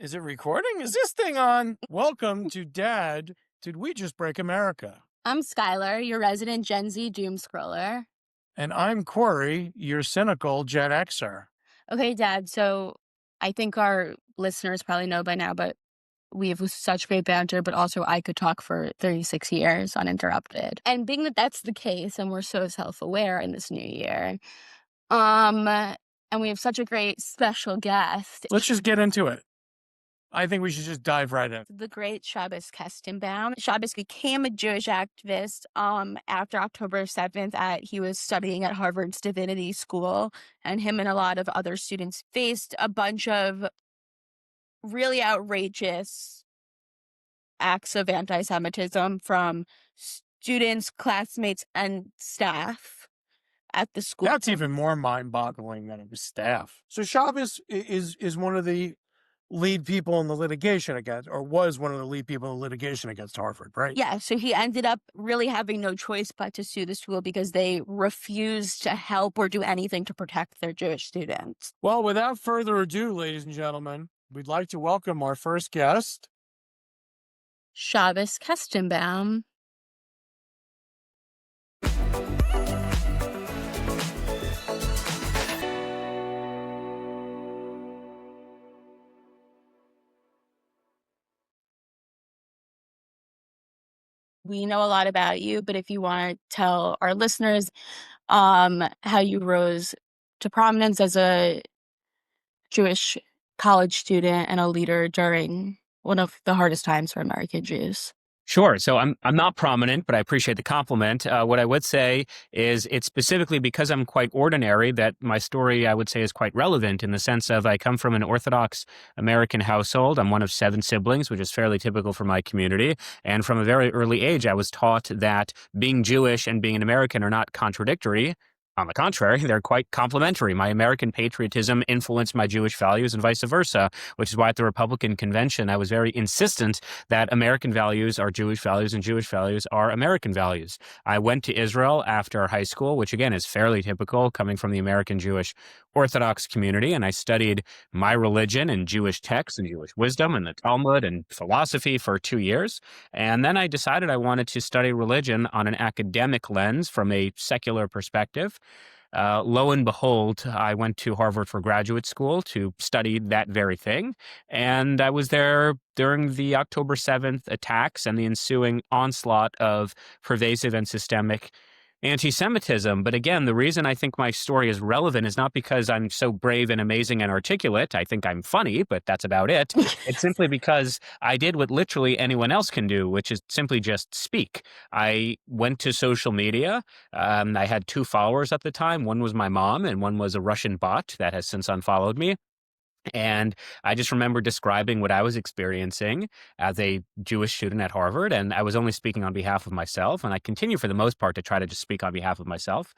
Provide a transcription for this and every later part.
Is it recording? Is this thing on? Welcome to Dad. Did we just break America? I'm Skylar, your resident Gen Z doom scroller. And I'm Corey, your cynical Gen Xer. Okay, Dad, so I think our listeners probably know by now, but we have such great banter, but also I could talk for 36 years uninterrupted. And being that that's the case, and we're so self-aware in this new year, and we have such a great special guest, Let's just get into it. I think we should just dive right in. the great Shabbos Kestenbaum. Shabbos became a Jewish activist after October 7th. He was studying at Harvard's Divinity School, and him and a lot of other students faced a bunch of really outrageous acts of anti-Semitism from students, classmates, and staff at the school. That's even more mind-boggling than it was staff. So Shabbos is one of the lead people in the litigation against, or was one of the lead people in the litigation against Harvard, right? Yeah, so he ended up really having no choice but to sue the school because they refused to help or do anything to protect their Jewish students. Well, without further ado, ladies and gentlemen, we'd like to welcome our first guest. Shabbos Kestenbaum. We know a lot about you, but if you want to tell our listeners how you rose to prominence as a Jewish college student and a leader during one of the hardest times for American Jews. Sure. So I'm not prominent, but I appreciate the compliment. What I would say is it's specifically because I'm quite ordinary that my story, I would say, is quite relevant in the sense of I come from an Orthodox American household. I'm one of 7 siblings, which is fairly typical for my community. And from a very early age, I was taught that being Jewish and being an American are not contradictory. On the contrary, they're quite complementary. My American patriotism influenced my Jewish values and vice versa, which is why at the Republican convention, I was very insistent that American values are Jewish values and Jewish values are American values. I went to Israel after high school, which again is fairly typical coming from the American Jewish Orthodox community. And I studied my religion and Jewish texts and Jewish wisdom and the Talmud and philosophy for 2 years. And then I decided I wanted to study religion on an academic lens from a secular perspective. Lo and behold, I went to Harvard for graduate school to study that very thing. And I was there during the October 7th attacks and the ensuing onslaught of pervasive and systemic anti-Semitism. But again, the reason I think my story is relevant is not because I'm so brave and amazing and articulate. I think I'm funny, but that's about it. It's simply because I did what literally anyone else can do, which is simply just speak. I went to social media. I had 2 followers at the time. One was my mom and one was a Russian bot that has since unfollowed me. And I just remember describing what I was experiencing as a Jewish student at Harvard. And I was only speaking on behalf of myself. And I continue for the most part to try to just speak on behalf of myself.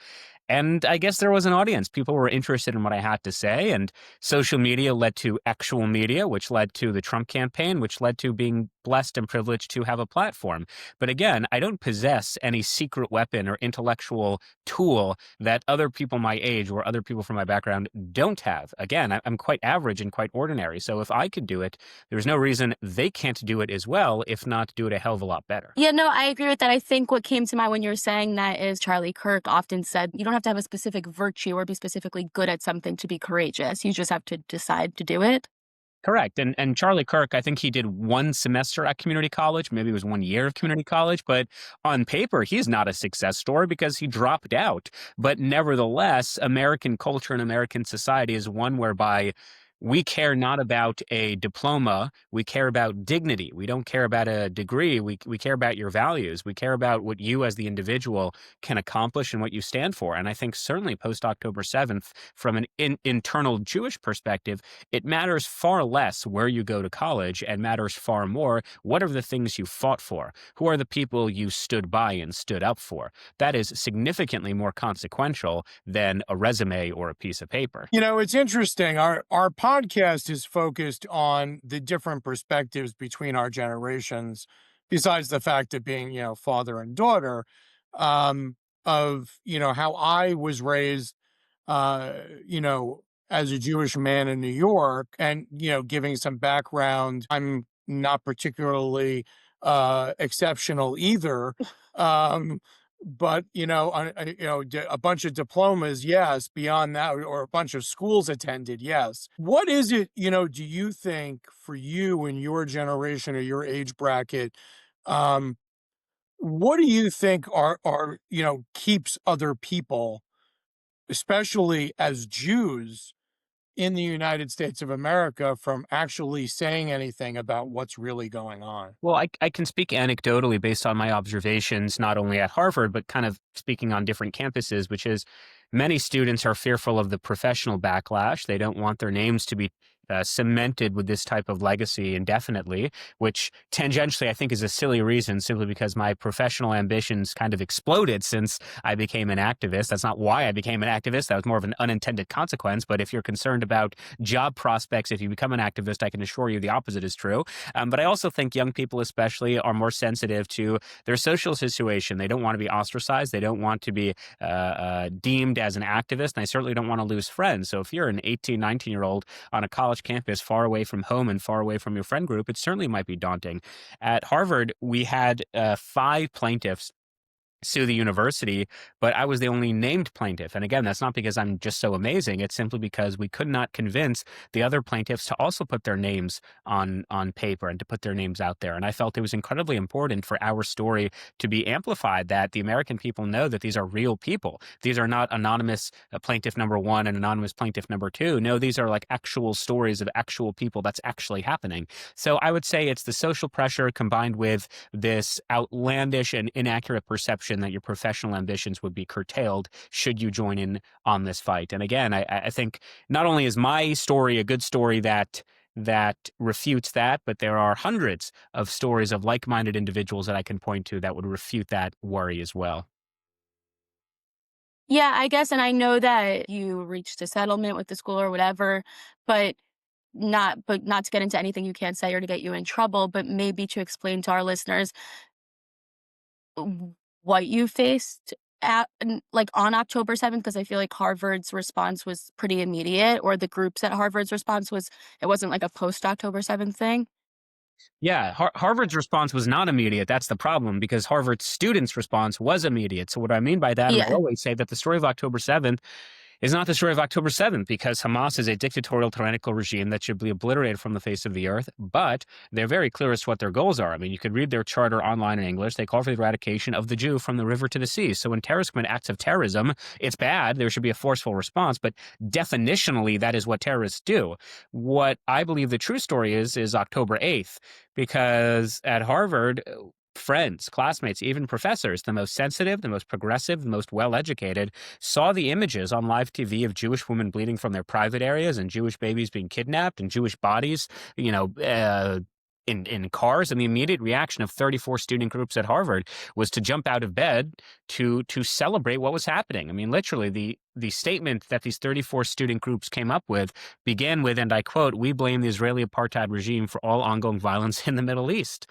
And I guess there was an audience. People were interested in what I had to say. And social media led to actual media, which led to the Trump campaign, which led to being blessed and privileged to have a platform. But again, I don't possess any secret weapon or intellectual tool that other people my age or other people from my background don't have. Again, I'm quite average and quite ordinary. So if I could do it, there's no reason they can't do it as well, if not do it a hell of a lot better. Yeah, no, I agree with that. I think what came to mind when you were saying that is Charlie Kirk often said, you don't have to have a specific virtue or be specifically good at something to be courageous. You just have to decide to do it. Correct. And Charlie Kirk, I think he did 1 semester at community college. Maybe it was 1 year of community college. But on paper, he's not a success story because he dropped out. But nevertheless, American culture and American society is one whereby we care not about a diploma. We care about dignity. We don't care about a degree. We care about your values. We care about what you as the individual can accomplish and what you stand for. And I think certainly post October 7th, from an internal Jewish perspective, it matters far less where you go to college and matters far more what are the things you fought for? Who are the people you stood by and stood up for? That is significantly more consequential than a resume or a piece of paper. You know, it's interesting. Our podcast is focused on the different perspectives between our generations, besides the fact of being, father and daughter, of, how I was raised, uh, you know, as a Jewish man in New York, and giving some background, I'm not particularly exceptional either. Um, but a bunch of diplomas, yes. Beyond that, or a bunch of schools attended, yes. What is it, do you think, for you in your generation or your age bracket? Um, what do you think are keeps other people, especially as Jews in the United States of America, from actually saying anything about what's really going on? Well, I can speak anecdotally based on my observations, not only at Harvard, but kind of speaking on different campuses, which is many students are fearful of the professional backlash. They don't want their names to be cemented with this type of legacy indefinitely, which tangentially I think is a silly reason, simply because my professional ambitions kind of exploded since I became an activist. That's not why I became an activist. That was more of an unintended consequence. But if you're concerned about job prospects, if you become an activist, I can assure you the opposite is true. But I also think young people especially are more sensitive to their social situation. They don't want to be ostracized. They don't want to be deemed as an activist. And they certainly don't want to lose friends. So if you're an 18, 19-year-old on a college campus far away from home and far away from your friend group, it certainly might be daunting. At Harvard, we had 5 plaintiffs sue the university, but I was the only named plaintiff. And again, that's not because I'm just so amazing. It's simply because we could not convince the other plaintiffs to also put their names on paper and to put their names out there. And I felt it was incredibly important for our story to be amplified, that the American people know that these are real people. These are not anonymous plaintiff number 1 and anonymous plaintiff number 2. No, these are like actual stories of actual people that's actually happening. So I would say it's the social pressure combined with this outlandish and inaccurate perception that your professional ambitions would be curtailed should you join in on this fight. And again, I think not only is my story a good story that refutes that, but there are hundreds of stories of like-minded individuals that I can point to that would refute that worry as well. Yeah, I guess, and I know that you reached a settlement with the school or whatever, but not to get into anything you can't say or to get you in trouble, but maybe to explain to our listeners what you faced like on October 7th, because I feel like Harvard's response was pretty immediate, or the groups at Harvard's response was, it wasn't like a post October 7th thing. Yeah, Harvard's response was not immediate. That's the problem, because Harvard's students' response was immediate. So what I mean by that, and I Yeah. always say that the story of October 7th is not the story of October 7th, because Hamas is a dictatorial, tyrannical regime that should be obliterated from the face of the earth. But they're very clear as to what their goals are. I mean, you could read their charter online in English. They call for the eradication of the Jew from the river to the sea. So when terrorists commit acts of terrorism, it's bad. There should be a forceful response. But definitionally, that is what terrorists do. What I believe the true story is October 8th, because at Harvard, friends, classmates, even professors, the most sensitive, the most progressive, the most well-educated, saw the images on live TV of Jewish women bleeding from their private areas and Jewish babies being kidnapped and Jewish bodies, in cars. And the immediate reaction of 34 student groups at Harvard was to jump out of bed to celebrate what was happening. I mean, literally, the statement that these 34 student groups came up with began with, and I quote, "We blame the Israeli apartheid regime for all ongoing violence in the Middle East."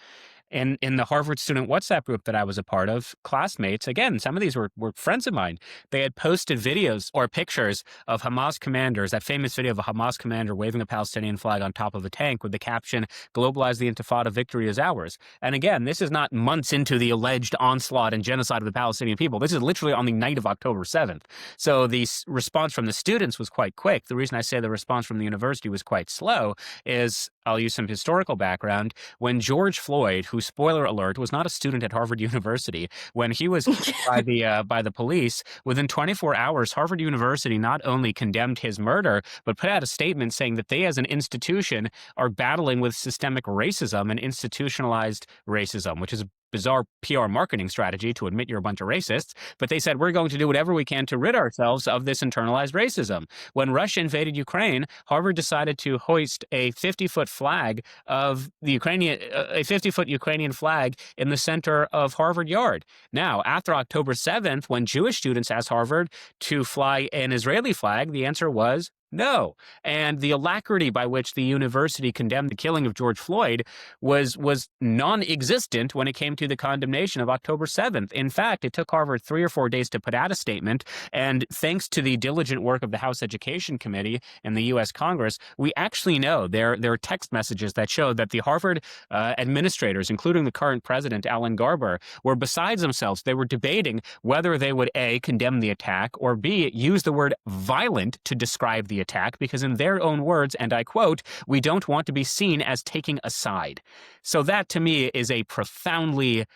And in the Harvard student WhatsApp group that I was a part of, classmates, again, some of these were friends of mine. They had posted videos or pictures of Hamas commanders, that famous video of a Hamas commander waving a Palestinian flag on top of a tank with the caption, "Globalize the Intifada, victory is ours." And again, this is not months into the alleged onslaught and genocide of the Palestinian people. This is literally on the night of October 7th. So the response from the students was quite quick. The reason I say the response from the university was quite slow is, I'll use some historical background. When George Floyd, who, spoiler alert, was not a student at Harvard University, when he was killed by the police, within 24 hours, Harvard University not only condemned his murder, but put out a statement saying that they, as an institution, are battling with systemic racism and institutionalized racism, which is a bizarre PR marketing strategy to admit you're a bunch of racists. But they said, we're going to do whatever we can to rid ourselves of this internalized racism. When Russia invaded Ukraine, Harvard decided to hoist a 50-foot flag of the Ukrainian, a 50-foot Ukrainian flag in the center of Harvard Yard. Now, after October 7th, when Jewish students asked Harvard to fly an Israeli flag, the answer was No. And the alacrity by which the university condemned the killing of George Floyd was non-existent when it came to the condemnation of October 7th. In fact, it took Harvard 3 or 4 days to put out a statement. And thanks to the diligent work of the House Education Committee and the U.S. Congress, we actually know there are text messages that show that the Harvard administrators, including the current president, Alan Garber, were besides themselves. They were debating whether they would A, condemn the attack, or B, use the word violent to describe the attack, because in their own words, and I quote, "We don't want to be seen as taking a side." So that to me is a profoundly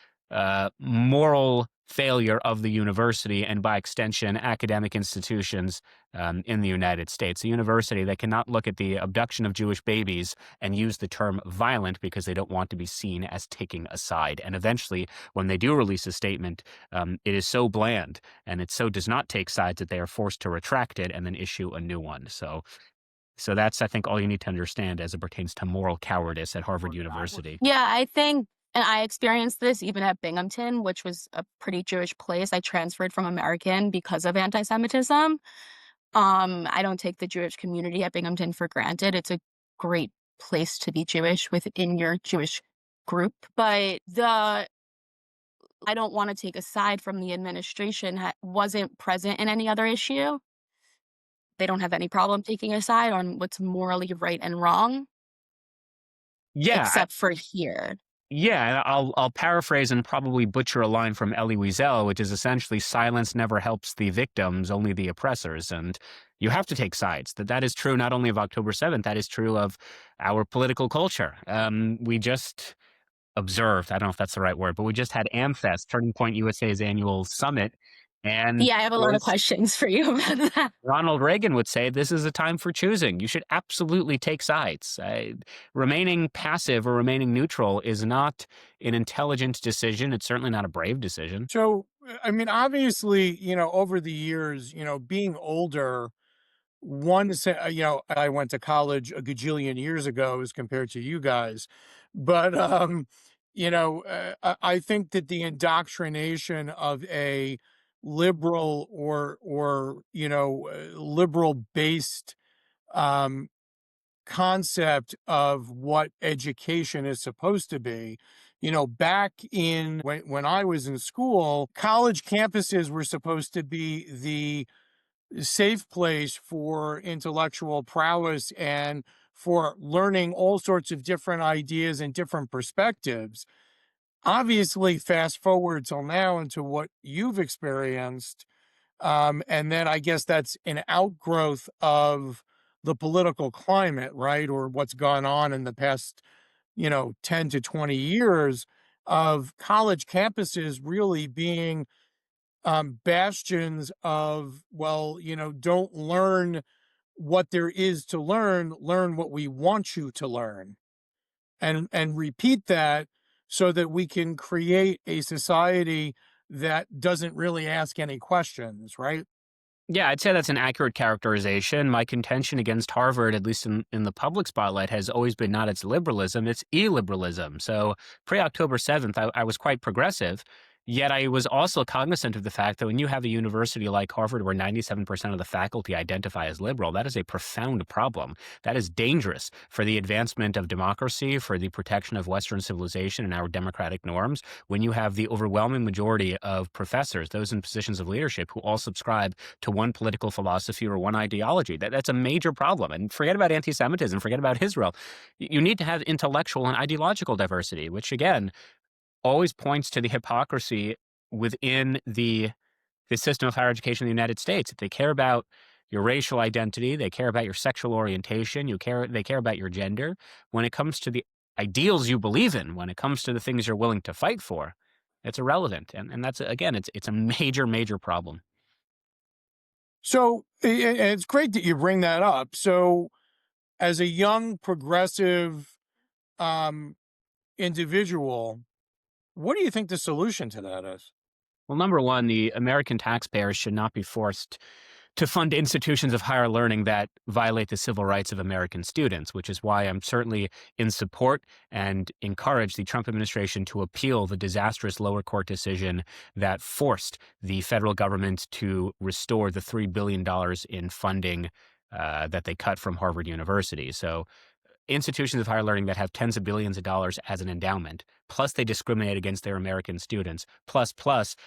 moral failure of the university and by extension academic institutions in the United States. A university that cannot look at the abduction of Jewish babies and use the term violent because they don't want to be seen as taking a side. And eventually, when they do release a statement, it is so bland and it so does not take sides that they are forced to retract it and then issue a new one. So that's, I think, all you need to understand as it pertains to moral cowardice at Harvard University. Yeah, I think, and I experienced this even at Binghamton, which was a pretty Jewish place. I transferred from American because of anti-Semitism. I don't take the Jewish community at Binghamton for granted. It's a great place to be Jewish within your Jewish group. But I don't want to take a side from the administration wasn't present in any other issue. They don't have any problem taking a side on what's morally right and wrong, Yeah, except for here. Yeah, I'll paraphrase and probably butcher a line from Elie Wiesel, which is essentially silence never helps the victims, only the oppressors. And you have to take sides. That is true not only of October 7th, that is true of our political culture. We just observed, I don't know if that's the right word, but we just had AmFest, Turning Point USA's annual summit. And Yeah, I have a lot of questions for you about that. Ronald Reagan would say, this is a time for choosing. You should absolutely take sides. Remaining passive or remaining neutral is not an intelligent decision. It's certainly not a brave decision. So, I mean, obviously, over the years, being older, I went to college a gajillion years ago as compared to you guys, but I think that the indoctrination of a liberal or liberal based um, concept of what education is supposed to be. Back in when I was in school, college campuses were supposed to be the safe place for intellectual prowess and for learning all sorts of different ideas and different perspectives. Obviously, fast forward till now into what you've experienced, and then I guess that's an outgrowth of the political climate, right? Or what's gone on in the past, 10 to 20 years of college campuses really being bastions of, well, don't learn what there is to learn what we want you to learn, and repeat that so that we can create a society that doesn't really ask any questions, right? Yeah, I'd say that's an accurate characterization. My contention against Harvard, at least in the public spotlight, has always been not its liberalism, it's illiberalism. So pre-October 7th, I was quite progressive, yet I was also cognizant of the fact that when you have a university like Harvard where 97% of the faculty identify as liberal, that is a profound problem. That is dangerous for the advancement of democracy, for the protection of Western civilization and our democratic norms. When you have the overwhelming majority of professors, those in positions of leadership, who all subscribe to one political philosophy or one ideology, that's a major problem. And forget about anti-Semitism, forget about Israel. You need to have intellectual and ideological diversity, which again always points to the hypocrisy within the system of higher education in the United States. If they care about your racial identity, they care about your sexual orientation, they care about your gender. When it comes to the ideals you believe in, when it comes to the things you're willing to fight for, it's irrelevant. And that's, again, it's a major, major problem. So it's great that you bring that up. So as a young progressive um, individual, what do you think the solution to that is? Well, number one, the American taxpayers should not be forced to fund institutions of higher learning that violate the civil rights of American students, which is why I'm certainly in support and encourage the Trump administration to appeal the disastrous lower court decision that forced the federal government to restore the $3 billion in funding that they cut from Harvard University. So institutions of higher learning that have tens of billions of dollars as an endowment, plus they discriminate against their American students, plus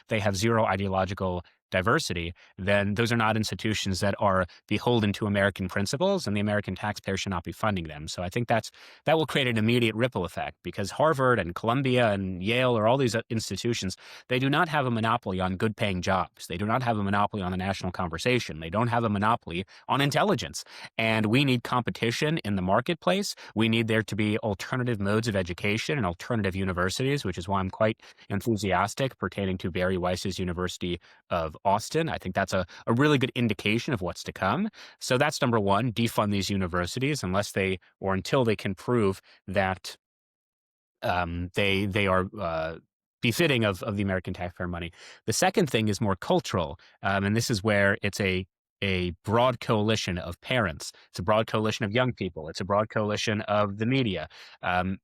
they have zero ideological diversity, then those are not institutions that are beholden to American principles, and the American taxpayer should not be funding them. So I think that will create an immediate ripple effect, because Harvard and Columbia and Yale, or all these institutions, they do not have a monopoly on good paying jobs. They do not have a monopoly on the national conversation. They don't have a monopoly on intelligence. And we need competition in the marketplace. We need there to be alternative modes of education and alternative universities, which is why I'm quite enthusiastic pertaining to Barry Weiss's University of Austin. I think that's a really good indication of what's to come. So that's number one: defund these universities unless they, or until they can prove that they are befitting of the American taxpayer money. The second thing is more cultural, and this is where it's a broad coalition of parents. It's a broad coalition of young people. It's a broad coalition of the media.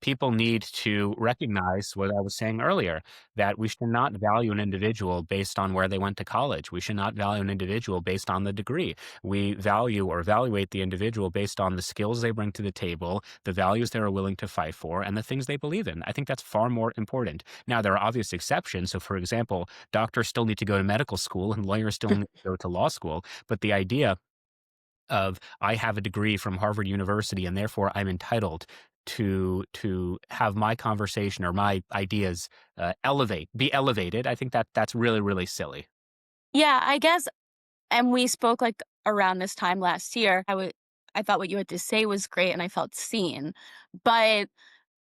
People need to recognize what I was saying earlier, that we should not value an individual based on where they went to college. We should not value an individual based on the degree. We value or evaluate the individual based on the skills they bring to the table, the values they are willing to fight for, and the things they believe in. I think that's far more important. Now, there are obvious exceptions. So, for example, doctors still need to go to medical school and lawyers still need to go to law school. But the idea of, I have a degree from Harvard University and therefore I'm entitled to have my conversation or my ideas be elevated, I think that's really, really silly. Yeah, I guess, and we spoke like around this time last year. I thought what you had to say was great and I felt seen. But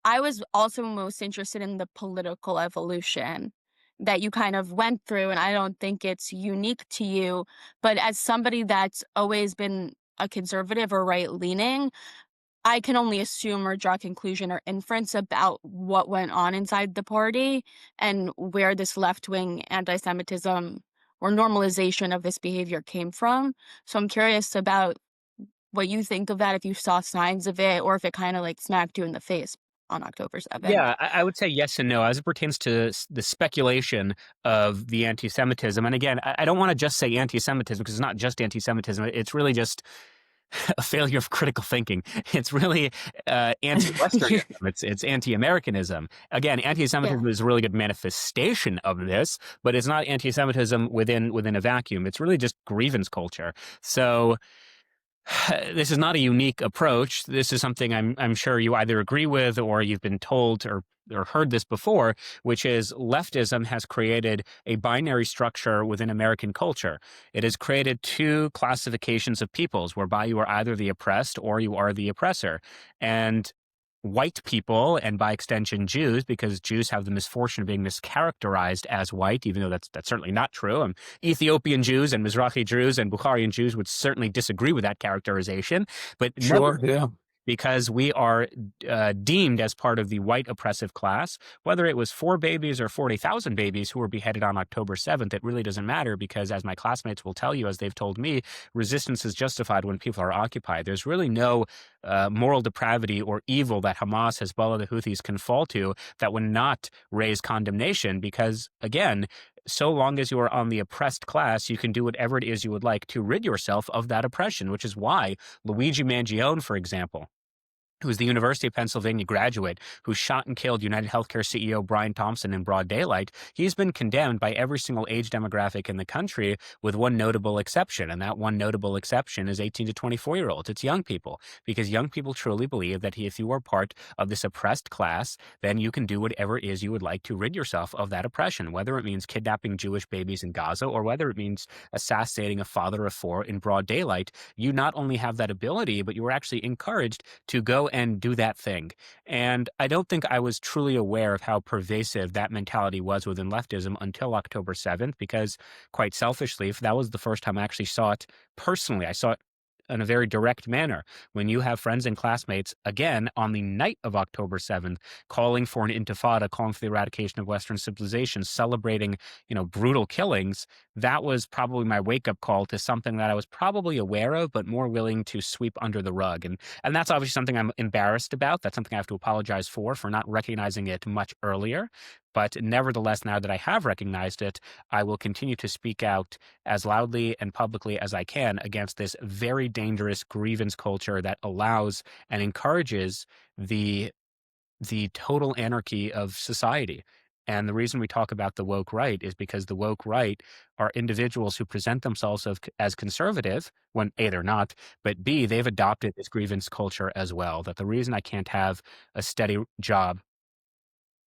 I was also most interested in the political evolution that you kind of went through, and I don't think it's unique to you, but as somebody that's always been a conservative or right-leaning, I can only assume or draw conclusion or inference about what went on inside the party and where this left-wing anti-Semitism or normalization of this behavior came from. So I'm curious about what you think of that, if you saw signs of it, or if it kinda, like, smacked you in the face on October 7th. Yeah, I would say yes and no as it pertains to the speculation of the anti-Semitism. And again, I don't want to just say anti-Semitism, because it's not just anti-Semitism. It's really just a failure of critical thinking. It's really anti-Westernism. It's anti-Americanism. Again, Yeah. anti-Semitism is a really good manifestation of this, but it's not anti-Semitism within a vacuum. It's really just grievance culture. So this is not a unique approach. This is something I'm sure you either agree with or you've been told or heard this before, which is leftism has created a binary structure within American culture. It has created two classifications of peoples, whereby you are either the oppressed or you are the oppressor. And white people, and by extension Jews, because Jews have the misfortune of being mischaracterized as white, even though that's certainly not true. Ethiopian Jews and Mizrahi Jews and Bukharian Jews would certainly disagree with that characterization, but Sure. Yeah. because we are deemed as part of the white oppressive class. Whether it was 4 babies or 40,000 babies who were beheaded on October 7th, it really doesn't matter, because as my classmates will tell you, as they've told me, resistance is justified when people are occupied. There's really no moral depravity or evil that Hamas, Hezbollah, the Houthis can fall to that would not raise condemnation, because, again, so long as you are on the oppressed class, you can do whatever it is you would like to rid yourself of that oppression, which is why Luigi Mangione, for example, who's the University of Pennsylvania graduate who shot and killed United Healthcare CEO Brian Thompson in broad daylight, he's been condemned by every single age demographic in the country, with one notable exception. And that one notable exception is 18 to 24-year-olds. It's young people, because young people truly believe that if you are part of this oppressed class, then you can do whatever it is you would like to rid yourself of that oppression, whether it means kidnapping Jewish babies in Gaza or whether it means assassinating a father of 4 in broad daylight. You not only have that ability, but you are actually encouraged to go and do that thing. And I don't think I was truly aware of how pervasive that mentality was within leftism until October 7th, because quite selfishly, if that was the first time I actually saw it personally, I saw it in a very direct manner. When you have friends and classmates, again, on the night of October 7th, calling for an intifada, calling for the eradication of Western civilization, celebrating, brutal killings, that was probably my wake-up call to something that I was probably aware of, but more willing to sweep under the rug. And that's obviously something I'm embarrassed about. That's something I have to apologize for not recognizing it much earlier. But nevertheless, now that I have recognized it, I will continue to speak out as loudly and publicly as I can against this very dangerous grievance culture that allows and encourages the total anarchy of society. And the reason we talk about the woke right is because the woke right are individuals who present themselves as conservative when A, they're not, but B, they've adopted this grievance culture as well. That the reason I can't have a steady job,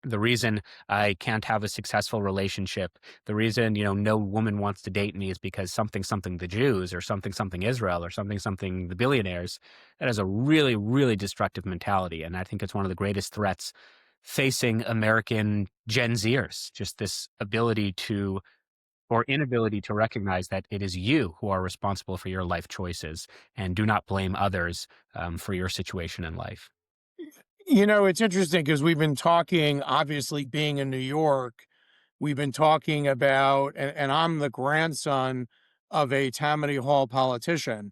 the reason I can't have a successful relationship, the reason, no woman wants to date me is because something, something the Jews or something, something Israel or something, something the billionaires. That is a really, really destructive mentality. And I think it's one of the greatest threats facing American Gen Zers, just this ability to, or inability to recognize that it is you who are responsible for your life choices and do not blame others for your situation in life. It's interesting because we've been talking, obviously, being in New York, we've been talking about, and I'm the grandson of a Tammany Hall politician.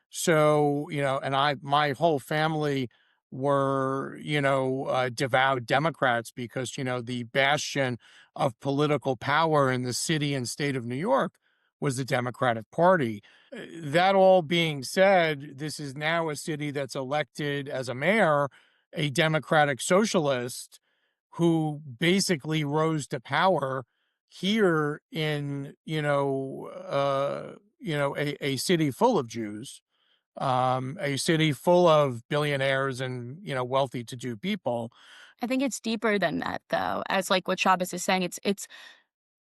So, and my whole family were, devout Democrats because, the bastion of political power in the city and state of New York was the Democratic Party. That all being said, this is now a city that's elected as a mayor, a Democratic socialist who basically rose to power here in, a city full of Jews, a city full of billionaires and, wealthy to do people. I think it's deeper than that, though. As like what Shabbos is saying, it's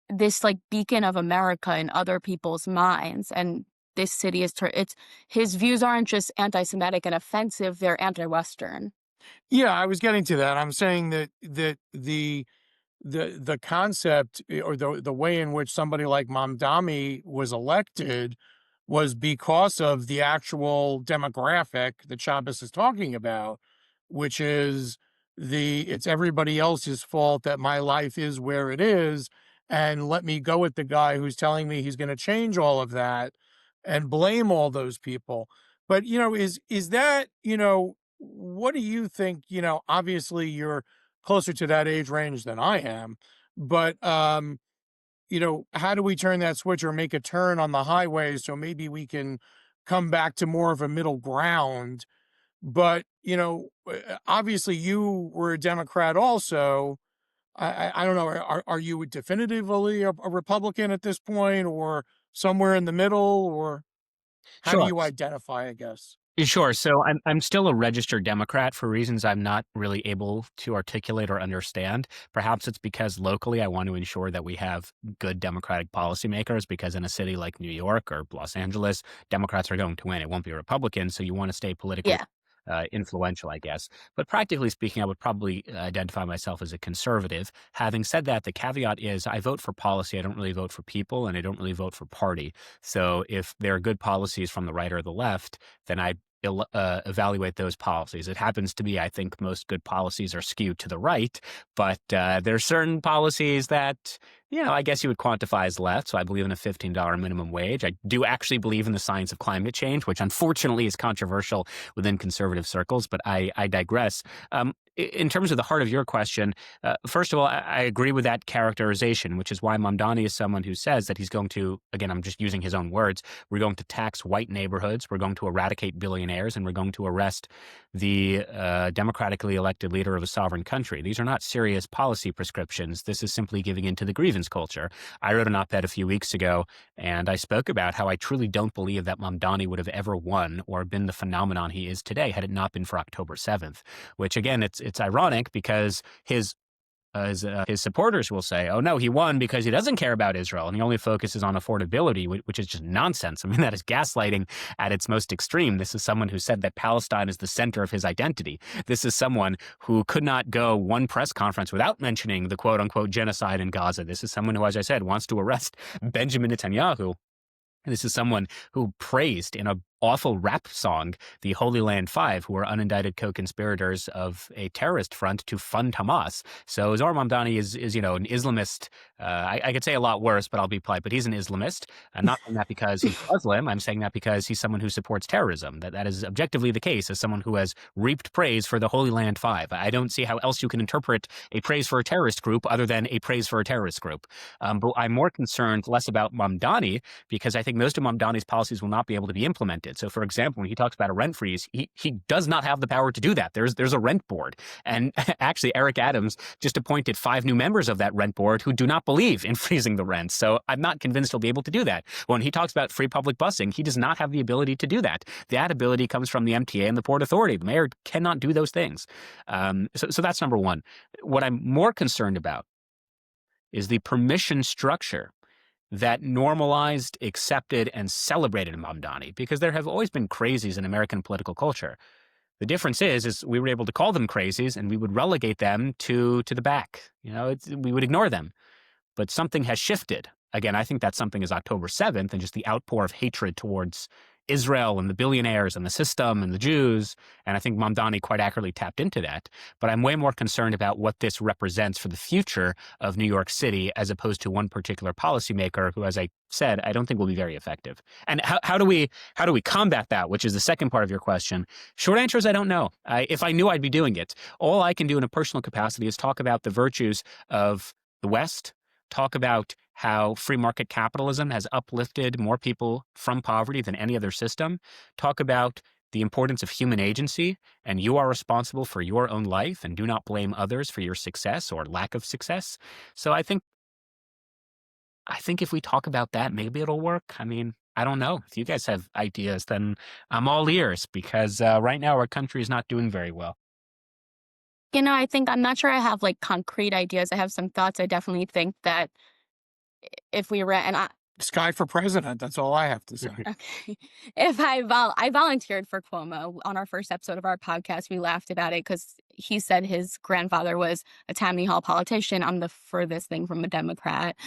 this like beacon of America in other people's minds, and this city is it's his views aren't just anti-Semitic and offensive; they're anti-Western. Yeah, I was getting to that. I'm saying that the concept, or the way in which somebody like Mamdani was elected was because of the actual demographic that Shabbos is talking about, which is it's everybody else's fault that my life is where it is, and let me go with the guy who's telling me he's going to change all of that and blame all those people. But is that, what do you think? Obviously you're closer to that age range than I am, but how do we turn that switch or make a turn on the highway so maybe we can come back to more of a middle ground? But obviously you were a Democrat also. I don't know. Are you definitively a Republican at this point, or somewhere in the middle, or how do Sure. you identify? I guess. Sure. So I'm still a registered Democrat for reasons I'm not really able to articulate or understand. Perhaps it's because locally I want to ensure that we have good Democratic policymakers, because in a city like New York or Los Angeles, Democrats are going to win. It won't be Republicans. So you want to stay politically Yeah. influential, I guess. But practically speaking, I would probably identify myself as a conservative. Having said that, the caveat is I vote for policy. I don't really vote for people, and I don't really vote for party. So if there are good policies from the right or the left, then I evaluate those policies. It happens to be, I think, most good policies are skewed to the right, but there are certain policies that, I guess you would quantify as left. So I believe in a $15 minimum wage. I do actually believe in the science of climate change, which unfortunately is controversial within conservative circles, but I digress. In terms of the heart of your question, first of all, I agree with that characterization, which is why Mamdani is someone who says that he's going to, again, I'm just using his own words, we're going to tax white neighborhoods, we're going to eradicate billionaires, and we're going to arrest the democratically elected leader of a sovereign country. These are not serious policy prescriptions. This is simply giving in to the grievance culture. I wrote an op-ed a few weeks ago, and I spoke about how I truly don't believe that Mamdani would have ever won or been the phenomenon he is today had it not been for October 7th, which again, it's ironic because his supporters will say, oh, no, he won because he doesn't care about Israel and he only focuses on affordability, which is just nonsense. I mean, that is gaslighting at its most extreme. This is someone who said that Palestine is the center of his identity. This is someone who could not go one press conference without mentioning the quote unquote genocide in Gaza. This is someone who, as I said, wants to arrest Benjamin Netanyahu. This is someone who praised in awful rap song, the Holy Land Five, who are unindicted co-conspirators of a terrorist front to fund Hamas. So Zohar Mamdani is an Islamist. I could say a lot worse, but I'll be polite. But he's an Islamist. I'm not saying that because he's Muslim. I'm saying that because he's someone who supports terrorism. That is objectively the case as someone who has reaped praise for the Holy Land Five. I don't see how else you can interpret a praise for a terrorist group other than a praise for a terrorist group. But I'm more concerned less about Mamdani because I think most of Mamdani's policies will not be able to be implemented. So, for example, when he talks about a rent freeze, he does not have the power to do that. There's a rent board. And actually, Eric Adams just appointed 5 new members of that rent board who do not believe in freezing the rent. So I'm not convinced he'll be able to do that. When he talks about free public busing, he does not have the ability to do that. That ability comes from the MTA and the Port Authority. The mayor cannot do those things. So that's number one. What I'm more concerned about is the permission structure that normalized, accepted, and celebrated Mamdani, because there have always been crazies in American political culture. The difference is we were able to call them crazies and we would relegate them to the back. We would ignore them. But something has shifted. Again, I think that something is October 7th and just the outpour of hatred towards Israel and the billionaires and the system and the Jews. And I think Mamdani quite accurately tapped into that. But I'm way more concerned about what this represents for the future of New York City as opposed to one particular policymaker who, as I said, I don't think will be very effective. And how do we combat that, which is the second part of your question? Short answer is I don't know. If I knew, I'd be doing it. All I can do in a personal capacity is talk about the virtues of the West, talk about how free market capitalism has uplifted more people from poverty than any other system, talk about the importance of human agency, and you are responsible for your own life and do not blame others for your success or lack of success. So I think if we talk about that, maybe it'll work. I mean, I don't know. If you guys have ideas, then I'm all ears because right now our country is not doing very well. I think I'm not sure I have like concrete ideas. I have some thoughts. I definitely think that if we ran, and Sky for president. That's all I have to say. okay, if I volunteered for Cuomo on our first episode of our podcast, we laughed about it because he said his grandfather was a Tammany Hall politician. I'm the furthest thing from a Democrat.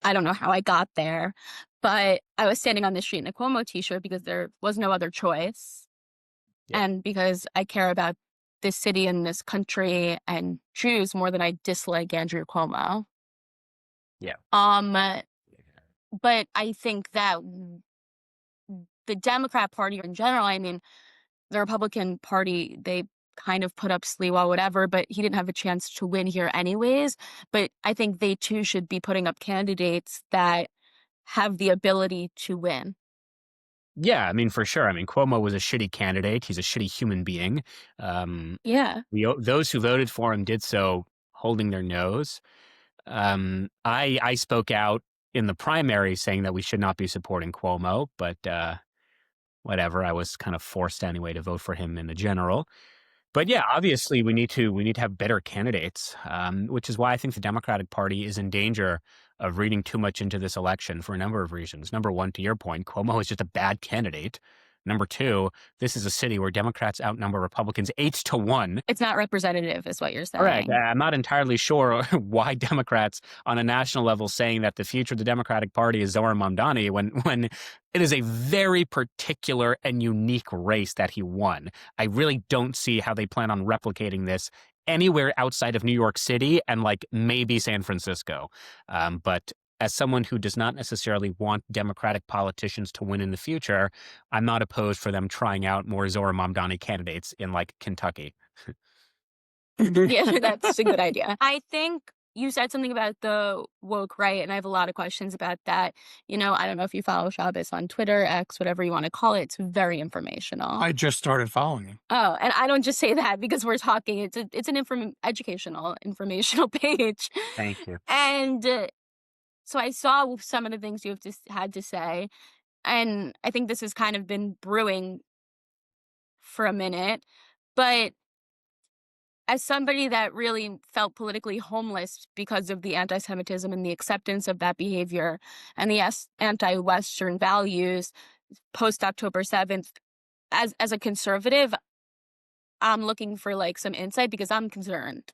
I don't know how I got there, but I was standing on the street in a Cuomo t-shirt because there was no other choice. Yeah. And because I care about this city and this country and Jews more than I dislike Andrew Cuomo. Yeah. But I think that the Democrat Party in general, I mean, the Republican Party, they kind of put up Sliwa, whatever, but he didn't have a chance to win here anyways. But I think they too should be putting up candidates that have the ability to win. Yeah, I mean, for sure. I mean, Cuomo was a shitty candidate. He's a shitty human being. Yeah. Those who voted for him did so holding their nose. I spoke out in the primary saying that we should not be supporting Cuomo, but whatever. I was kind of forced anyway to vote for him in the general. But yeah, obviously we need to have better candidates, which is why I think the Democratic Party is in danger of reading too much into this election for a number of reasons. Number one, to your point, Cuomo is just a bad candidate. Number two, this is a city where Democrats outnumber Republicans 8-1. It's not representative, is what you're saying. Correct. I'm not entirely sure why Democrats on a national level saying that the future of the Democratic Party is Zohar Mamdani when it is a very particular and unique race that he won. I really don't see how they plan on replicating this anywhere outside of New York City and like maybe San Francisco. But as someone who does not necessarily want Democratic politicians to win in the future, I'm not opposed for them trying out more Zohar Mamdani candidates in like Kentucky. Yeah, that's a good idea. I think you said something about the woke right, and I have a lot of questions about that. I don't know if you follow Shabbos on Twitter, X, whatever you want to call it. It's very informational. I just started following him. Oh, and I don't just say that because we're talking. It's an educational, informational page. Thank you. And so I saw some of the things you had to say, and I think this has kind of been brewing for a minute, but as somebody that really felt politically homeless because of the anti-Semitism and the acceptance of that behavior and the anti-Western values post-October 7th, as a conservative, I'm looking for like some insight because I'm concerned.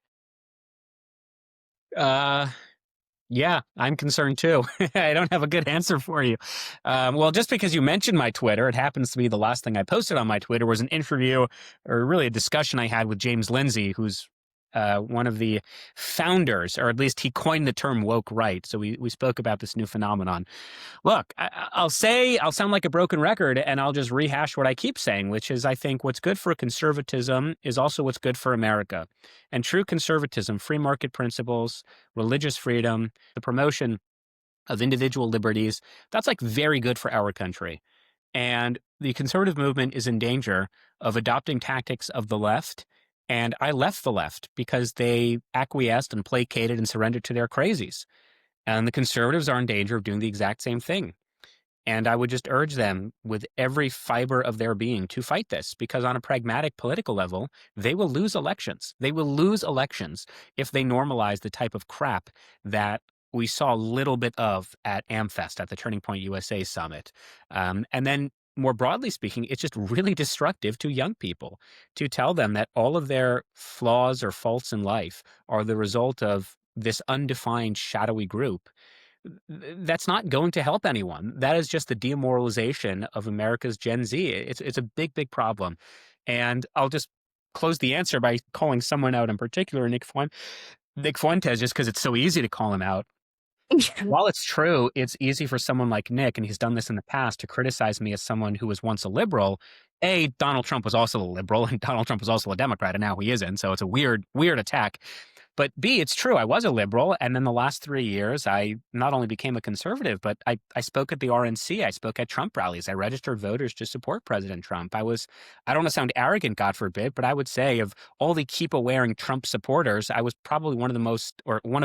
Yeah, I'm concerned too. I don't have a good answer for you. Well, just because you mentioned my Twitter, it happens to be the last thing I posted on my Twitter was an interview or really a discussion I had with James Lindsay, who's one of the founders, or at least he coined the term woke right. So we spoke about this new phenomenon. Look, I'll sound like a broken record, and I'll just rehash what I keep saying, which is I think what's good for conservatism is also what's good for America. And true conservatism, free market principles, religious freedom, the promotion of individual liberties, that's like very good for our country. And the conservative movement is in danger of adopting tactics of the left. And I left the left because they acquiesced and placated and surrendered to their crazies. And the conservatives are in danger of doing the exact same thing. And I would just urge them with every fiber of their being to fight this, because on a pragmatic political level, they will lose elections. They will lose elections if they normalize the type of crap that we saw a little bit of at AmFest, at the Turning Point USA Summit. And then more broadly speaking, it's just really destructive to young people to tell them that all of their flaws or faults in life are the result of this undefined shadowy group. That's not going to help anyone. That is just the demoralization of America's Gen Z. It's a big, big problem. And I'll just close the answer by calling someone out in particular, Nick Fuentes, just because it's so easy to call him out. While it's true, it's easy for someone like Nick, and he's done this in the past, to criticize me as someone who was once a liberal. A, Donald Trump was also a liberal, and Donald Trump was also a Democrat, and now he isn't. So it's a weird, weird attack. But B, it's true. I was a liberal. And then the last 3 years, I not only became a conservative, but I spoke at the RNC. I spoke at Trump rallies. I registered voters to support President Trump. I don't want to sound arrogant, God forbid, but I would say of all the keep-a-wearing Trump supporters, I was probably one of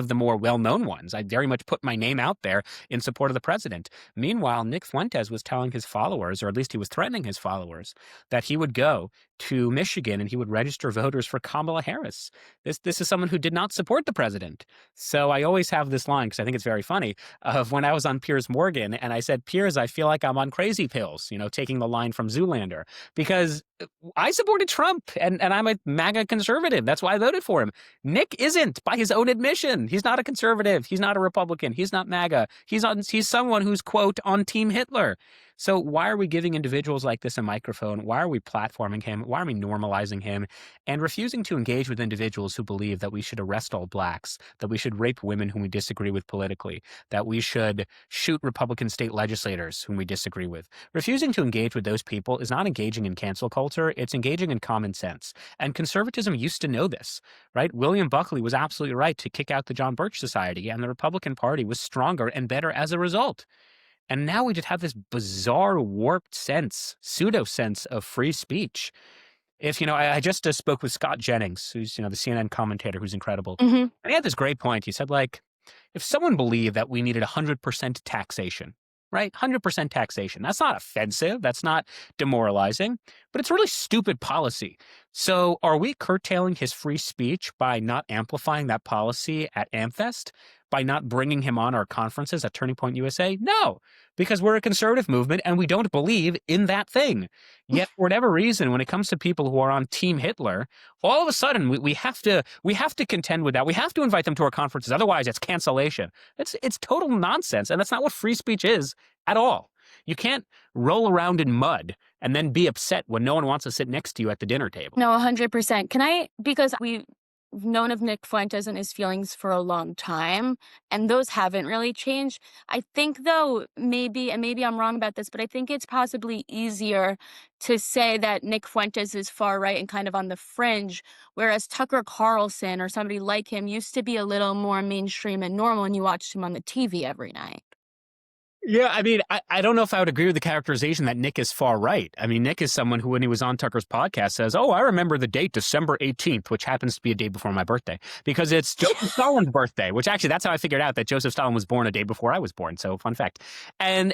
the more well-known ones. I very much put my name out there in support of the president. Meanwhile, Nick Fuentes was telling his followers, or at least he was threatening his followers, that he would go to Michigan and he would register voters for Kamala Harris. This is someone who did not support the president. So I always have this line, because I think it's very funny, of when I was on Piers Morgan and I said, Piers, I feel like I'm on crazy pills, taking the line from Zoolander, because I supported Trump and I'm a MAGA conservative. That's why I voted for him. Nick isn't, by his own admission. He's not a conservative. He's not a Republican. He's not MAGA. He's someone who's, quote, on Team Hitler. So why are we giving individuals like this a microphone? Why are we platforming him? Why are we normalizing him and refusing to engage with individuals who believe that we should arrest all blacks, that we should rape women whom we disagree with politically, that we should shoot Republican state legislators whom we disagree with? Refusing to engage with those people is not engaging in cancel culture. It's engaging in common sense. And conservatism used to know this, right? William Buckley was absolutely right to kick out the John Birch Society, and the Republican Party was stronger and better as a result. And now we just have this bizarre, warped pseudo sense of free speech. I just spoke with Scott Jennings, who's, the CNN commentator who's incredible. Mm-hmm. And he had this great point. He said, if someone believed that we needed 100% taxation, right? 100% taxation. That's not offensive. That's not demoralizing, but it's really stupid policy. So are we curtailing his free speech by not amplifying that policy at AmFest? By not bringing him on our conferences at Turning Point USA? No, because we're a conservative movement and we don't believe in that thing. Yet, for whatever reason, when it comes to people who are on Team Hitler, all of a sudden we have to contend with that. We have to invite them to our conferences. Otherwise, it's cancellation. It's total nonsense, and that's not what free speech is at all. You can't roll around in mud and then be upset when no one wants to sit next to you at the dinner table. No, 100%. Because we've known of Nick Fuentes and his feelings for a long time, and those haven't really changed. I think, though, maybe I'm wrong about this, but I think it's possibly easier to say that Nick Fuentes is far right and kind of on the fringe, whereas Tucker Carlson or somebody like him used to be a little more mainstream and normal, and you watched him on the TV every night. Yeah, I don't know if I would agree with the characterization that Nick is far right. Nick is someone who, when he was on Tucker's podcast, says, oh, I remember the date December 18th, which happens to be a day before my birthday, because it's Joseph Stalin's birthday, which actually that's how I figured out that Joseph Stalin was born a day before I was born. So fun fact. And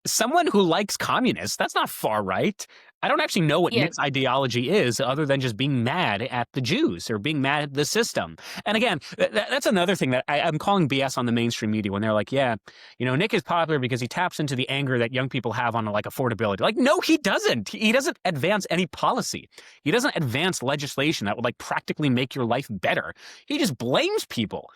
someone who likes communists, that's not far right. I don't actually know what Nick's ideology is other than just being mad at the Jews or being mad at the system. And again, that's another thing that I'm calling BS on the mainstream media when they're like, Nick is popular because he taps into the anger that young people have on affordability. No, he doesn't. He doesn't advance any policy. He doesn't advance legislation that would practically make your life better. He just blames people.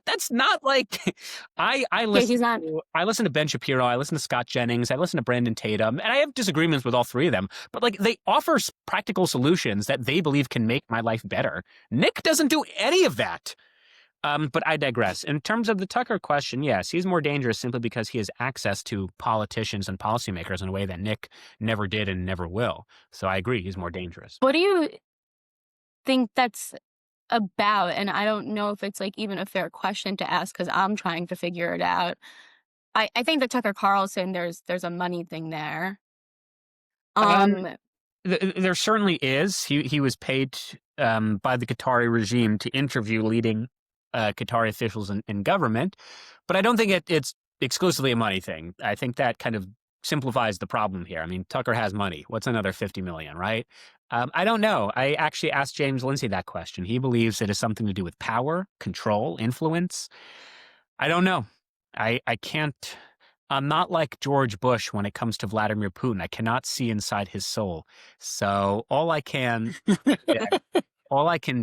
That's not like I Yeah, he's listen not. I listen to Ben Shapiro, I listen to Scott Jennings, I listen to Brandon Tatum, and I have disagreements with all three of them. But like they offer practical solutions that they believe can make my life better. Nick doesn't do any of that. But I digress. In terms of the Tucker question, yes, he's more dangerous simply because he has access to politicians and policymakers in a way that Nick never did and never will. So I agree, he's more dangerous. What do you think that's about? And I don't know if it's like even a fair question to ask because I'm trying to figure it out. I think that Tucker Carlson, there's a money thing there. Um, Um, there certainly is. He was paid by the Qatari regime to interview leading Qatari officials in government, but I don't think it's exclusively a money thing. I think that kind of simplifies the problem here. I mean, Tucker has money. What's another 50 million, right? I don't know. I actually asked James Lindsay that question. He believes it has something to do with power, control, influence. I don't know. I can't. I'm not like George Bush when it comes to Vladimir Putin. I cannot see inside his soul. So all I can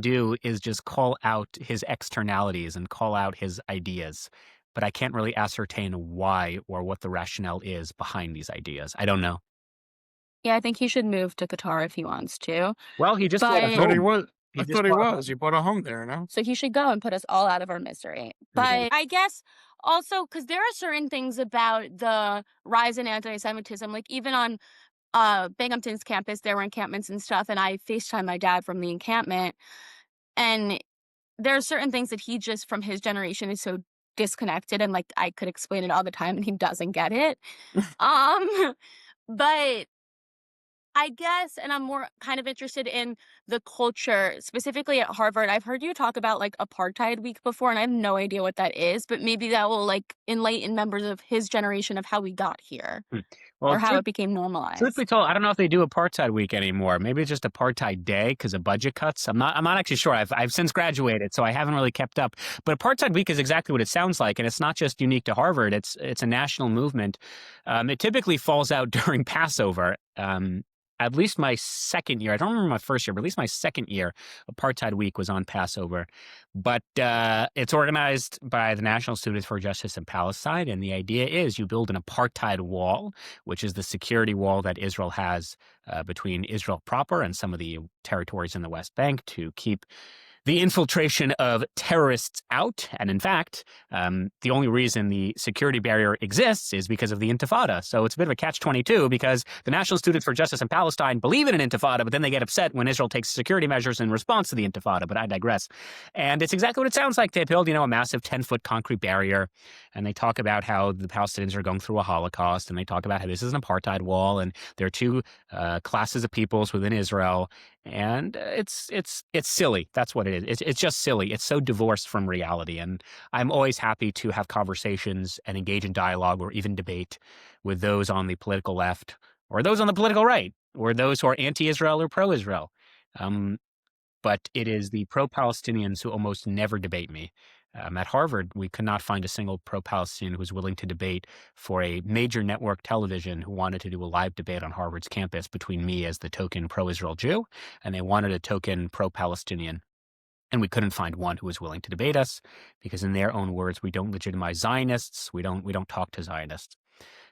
do is just call out his externalities and call out his ideas. But I can't really ascertain why or what the rationale is behind these ideas. I don't know. yeah, I think he should move to Qatar if he wants to. Well, he just bought a I But thought he home. was. He I just thought he bought a home. was. He bought a home there, no? so he should go and put us all out of our misery. Yeah. But I guess also because there are certain things about the rise in anti-Semitism, like even on Binghamton's campus, there were encampments and stuff, and I FaceTime my dad from the encampment, and there are certain things that he just from his generation is so disconnected, and like I could explain it all the time, and he doesn't get it. Um, but I guess, and I'm more kind of interested in the culture, specifically at Harvard. I've heard you talk about like Apartheid Week before, and I have no idea what that is, but maybe that will like enlighten members of his generation of how we got here Hmm. Well, or how it became truth be normalized. told, I don't know if they do Apartheid Week anymore. Maybe it's just Apartheid Day because of budget cuts. I'm not actually sure. I've since graduated, so I haven't really kept up. But Apartheid Week is exactly what it sounds like, and it's not just unique to Harvard. It's a national movement. It typically falls out during Passover. At least my second year, I don't remember my first year, but at least my second year, Apartheid Week was on Passover. But it's organized by the National Students for Justice in Palestine, and the idea is you build an apartheid wall, which is the security wall that Israel has between Israel proper and some of the territories in the West Bank to keep the infiltration of terrorists out. And in fact, the only reason the security barrier exists is because of the Intifada. So it's a bit of a catch-22 because the National Students for Justice in Palestine believe in an Intifada, but then they get upset when Israel takes security measures in response to the Intifada. But I digress. And it's exactly what it sounds like. They build, a massive 10-foot concrete barrier, and they talk about how the Palestinians are going through a Holocaust, and they talk about how this is an apartheid wall, and there are two classes of peoples within Israel. And it's silly. That's what it is. It's just silly. It's so divorced from reality. And I'm always happy to have conversations and engage in dialogue or even debate with those on the political left or those on the political right or those who are anti-Israel or pro-Israel. But it is the pro-Palestinians who almost never debate me. At Harvard, we could not find a single pro-Palestinian who was willing to debate for a major network television who wanted to do a live debate on Harvard's campus between me as the token pro-Israel Jew, and they wanted a token pro-Palestinian. And we couldn't find one who was willing to debate us because, in their own words, we don't legitimize Zionists. We don't talk to Zionists.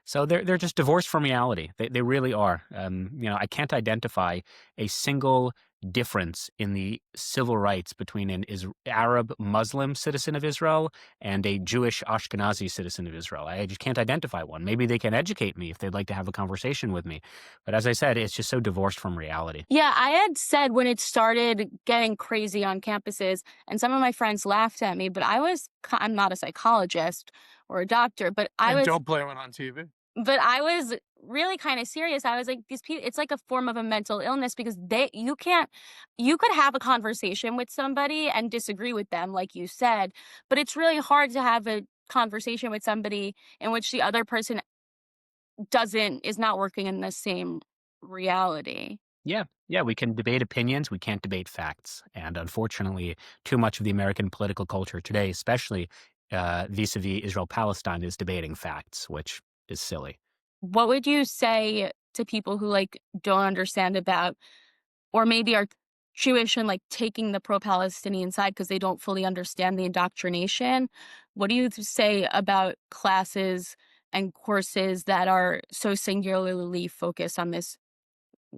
So they're just divorced from reality. They really are. I can't identify a single difference in the civil rights between an Arab Muslim citizen of Israel and a Jewish Ashkenazi citizen of Israel. I just can't identify one. Maybe they can educate me if they'd like to have a conversation with me. But as I said, it's just so divorced from reality. Yeah, I had said when it started getting crazy on campuses, and some of my friends laughed at me, but I'm not a psychologist or a doctor, but And don't blame it on TV. I was really kind of serious. I was like, these people, it's like a form of a mental illness because you could have a conversation with somebody and disagree with them, like you said, but it's really hard to have a conversation with somebody in which the other person is not working in the same reality. Yeah, we can debate opinions. We can't debate facts. And unfortunately, too much of the American political culture today, especially vis-a-vis Israel-Palestine, is debating facts, which is silly. What would you say to people who like don't understand about or maybe are Jewish and like taking the pro-Palestinian side because they don't fully understand the indoctrination. What do you say about classes and courses that are so singularly focused on this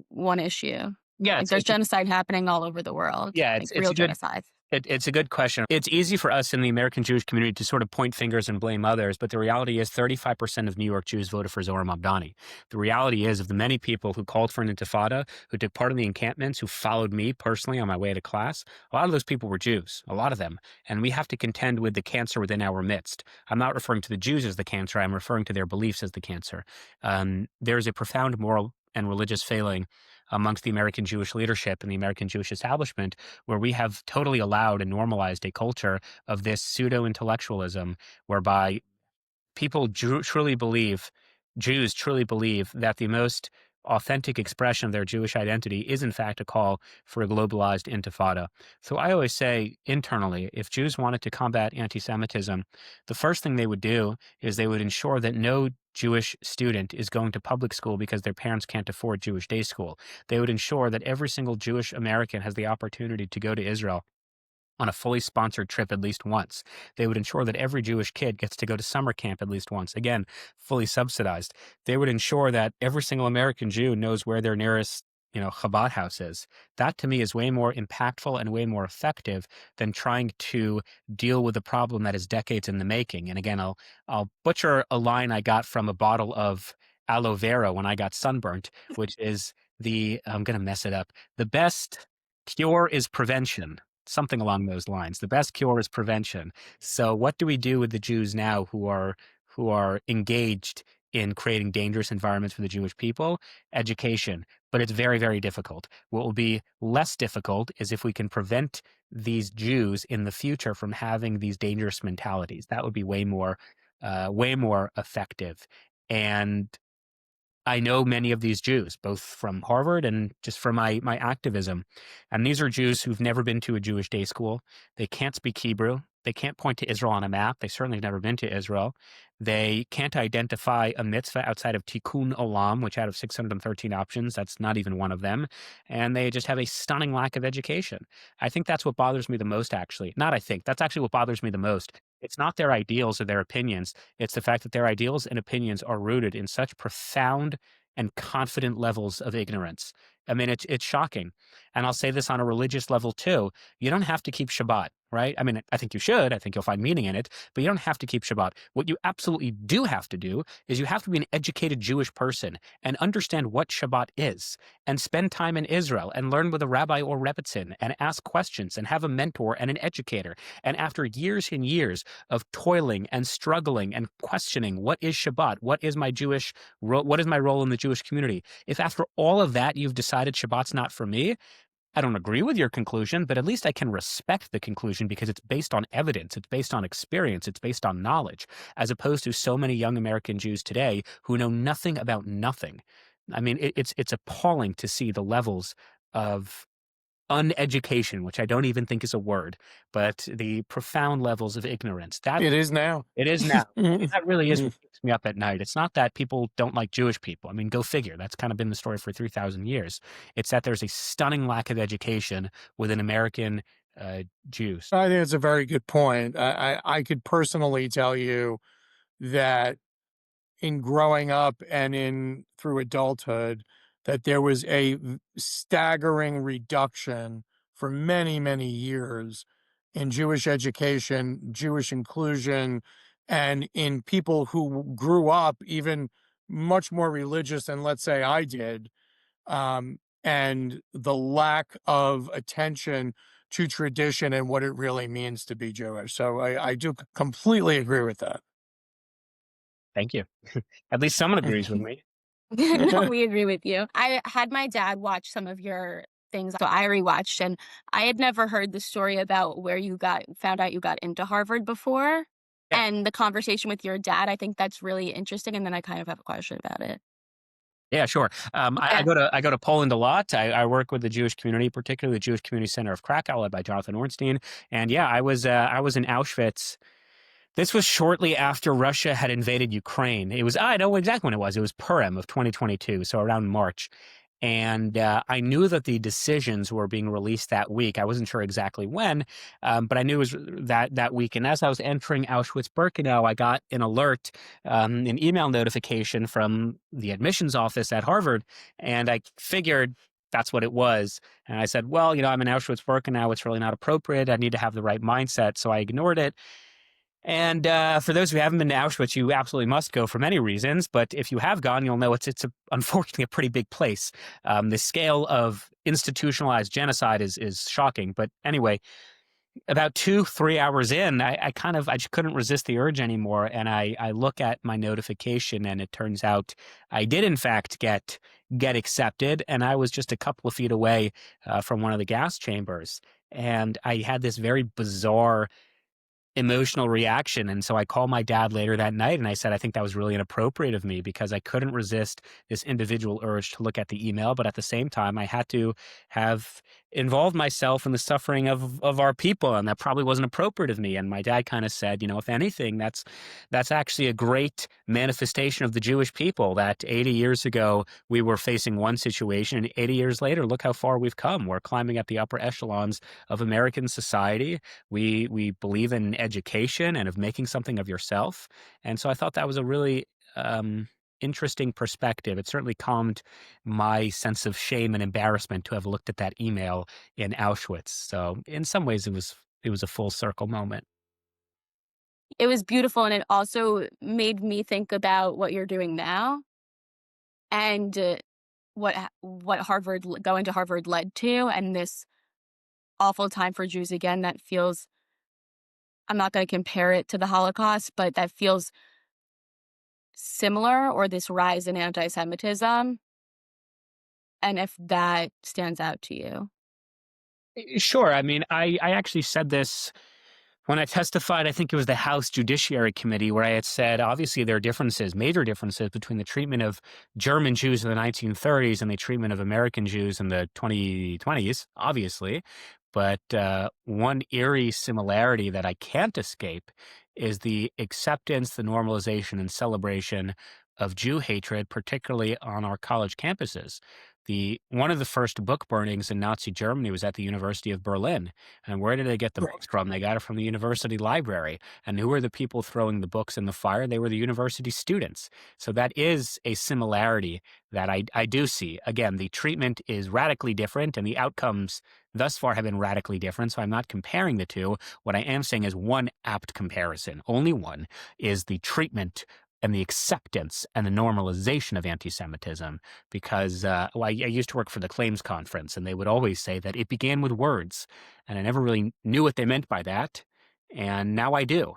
one issue? Yeah, Like there's genocide happening all over the world, like it's real a good genocide. it's a good question. It's easy for us in the American Jewish community to sort of point fingers and blame others, but the reality is 35% of New York Jews voted for Zohar Mamdani. The reality is of the many people who called for an intifada, who took part in the encampments, who followed me personally on my way to class, a lot of those people were Jews, a lot of them. And we have to contend with the cancer within our midst. I'm not referring to the Jews as the cancer, I'm referring to their beliefs as the cancer. There's a profound moral and religious failing amongst the American Jewish leadership and the American Jewish establishment, where we have totally allowed and normalized a culture of this pseudo intellectualism whereby truly believe, Jews truly believe that the most authentic expression of their Jewish identity is, in fact, a call for a globalized intifada. So I always say internally, if Jews wanted to combat anti Semitism, the first thing they would do is they would ensure that no Jewish student is going to public school because their parents can't afford Jewish day school. They would ensure that every single Jewish American has the opportunity to go to Israel on a fully sponsored trip at least once. They would ensure that every Jewish kid gets to go to summer camp at least once, again, fully subsidized. They would ensure that every single American Jew knows where their nearest Chabad house is. That to me is way more impactful and way more effective than trying to deal with a problem that is decades in the making. And again, I'll butcher a line I got from a bottle of aloe vera when I got sunburnt, which is I'm going to mess it up. The best cure is prevention, something along those lines. The best cure is prevention. So what do we do with the Jews now who are engaged in creating dangerous environments for the Jewish people? Education. But it's very, very difficult. What will be less difficult is if we can prevent these Jews in the future from having these dangerous mentalities. That would be way more effective. And I know many of these Jews, both from Harvard and just from my activism. And these are Jews who've never been to a Jewish day school. They can't speak Hebrew. They can't point to Israel on a map. They certainly have never been to Israel. They can't identify a mitzvah outside of Tikkun Olam, which out of 613 options, that's not even one of them. And they just have a stunning lack of education. I think that's what bothers me the most, actually. Not I think. That's actually what bothers me the most. It's not their ideals or their opinions. It's the fact that their ideals and opinions are rooted in such profound and confident levels of ignorance. I mean, it's shocking. And I'll say this on a religious level too. You don't have to keep Shabbat, right? I mean, I think you should. I think you'll find meaning in it, but you don't have to keep Shabbat. What you absolutely do have to do is you have to be an educated Jewish person and understand what Shabbat is and spend time in Israel and learn with a rabbi or rebbitzin and ask questions and have a mentor and an educator. And after years and years of toiling and struggling and questioning, what is Shabbat? What is my what is my role in the Jewish community? If after all of that you've decided Shabbat's not for me, I don't agree with your conclusion, but at least I can respect the conclusion because it's based on evidence, it's based on experience, it's based on knowledge, as opposed to so many young American Jews today who know nothing about nothing. I mean, it's appalling to see the levels of uneducation, which I don't even think is a word, but the profound levels of ignorance. It is now. It is now. That really is what keeps me up at night. It's not that people don't like Jewish people. I mean, go figure. That's kind of been the story for 3,000 years. It's that there's a stunning lack of education within American Jews. I think it's a very good point. I could personally tell you that in growing up and through adulthood, that there was a staggering reduction for many, many years in Jewish education, Jewish inclusion, and in people who grew up even much more religious than, let's say, I did, and the lack of attention to tradition and what it really means to be Jewish. So I do completely agree with that. Thank you. At least someone agrees with me. No, we agree with you. I had my dad watch some of your things, so I rewatched, and I had never heard the story about where you found out you got into Harvard before, Yeah. and the conversation with your dad. I think that's really interesting, and then I kind of have a question about it. Yeah, sure. I go to Poland a lot. I work with the Jewish community, particularly the Jewish Community Center of Krakow, led by Jonathan Ornstein. And yeah, I was in Auschwitz. This was shortly after Russia had invaded Ukraine. I know exactly when it was. It was Purim of 2022, so around March. And I knew that the decisions were being released that week. I wasn't sure exactly when, but I knew it was that week. And as I was entering Auschwitz-Birkenau, I got an alert, an email notification from the admissions office at Harvard, and I figured that's what it was. And I said, well, I'm in Auschwitz-Birkenau. It's really not appropriate. I need to have the right mindset. So I ignored it. And for those who haven't been to Auschwitz, you absolutely must go for many reasons. But if you have gone, you'll know unfortunately a pretty big place. The scale of institutionalized genocide is shocking. But anyway, about 2-3 hours in, I just couldn't resist the urge anymore. And I look at my notification, and it turns out I did in fact get accepted, and I was just a couple of feet away from one of the gas chambers. And I had this very bizarre emotional reaction. And so I called my dad later that night and I said, I think that was really inappropriate of me because I couldn't resist this individual urge to look at the email. But at the same time, I had to have involved myself in the suffering of our people. And that probably wasn't appropriate of me. And my dad kind of said, if anything, that's actually a great manifestation of the Jewish people, that 80 years ago, we were facing one situation. And 80 years later, look how far we've come. We're climbing at the upper echelons of American society. We believe in education and of making something of yourself. And so I thought that was a really interesting perspective. It certainly calmed my sense of shame and embarrassment to have looked at that email in Auschwitz. So in some ways, it was a full circle moment. It was beautiful, and it also made me think about what you're doing now and what going to Harvard led to, and this awful time for Jews again that feels, I'm not going to compare it to the Holocaust, but that feels similar, or this rise in anti-Semitism, and if that stands out to you. Sure. I mean, I actually said this when I testified. I think it was the House Judiciary Committee, where I had said, obviously, there are differences, major differences between the treatment of German Jews in the 1930s and the treatment of American Jews in the 2020s, obviously. But one eerie similarity that I can't escape is the acceptance, the normalization, and celebration of Jew hatred, particularly on our college campuses. One of the first book burnings in Nazi Germany was at the University of Berlin. And where did they get the books from? They got it from the university library. And who were the people throwing the books in the fire? They were the university students. So that is a similarity that I do see. Again, the treatment is radically different and the outcomes thus far have been radically different. So I'm not comparing the two. What I am saying is one apt comparison, only one, is the treatment and the acceptance and the normalization of anti-Semitism. Because I used to work for the Claims Conference, and they would always say that it began with words, and I never really knew what they meant by that, and now I do.